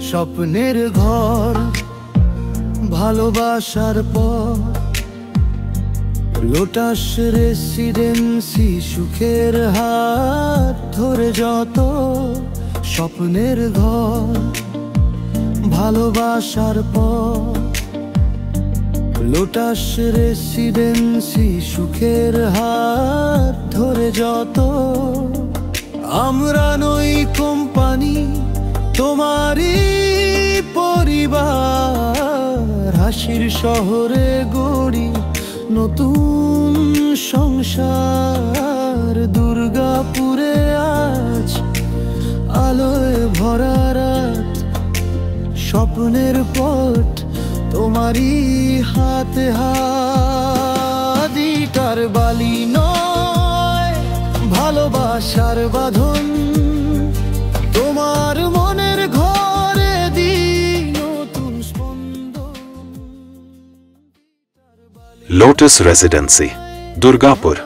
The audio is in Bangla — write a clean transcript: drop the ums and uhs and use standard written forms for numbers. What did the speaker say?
স্বপ্নের ঘর ভালোবাসার পর, লোটাস রেসিডেন্সি সুখের হাত ধরে যত। স্বপ্নের ঘর ভালোবাসার পর, লোটাস রেসিডেন্সি সুখের হাত ধরে যত। আমরা নই কোম্পানি, তোমারই পরিবার, হাসির শহরে গড়ি নতুন সংসার। দুর্গাপুরে আজ আলোয় ভরা রাত, স্বপ্নের পথ তোমারই হাতে হাত। ইটার বালি নয় ভালোবাসার বাঁধন, তোমার মনের ঘরে দি নতুন স্পন্দন। Lotus residency, Durgapur.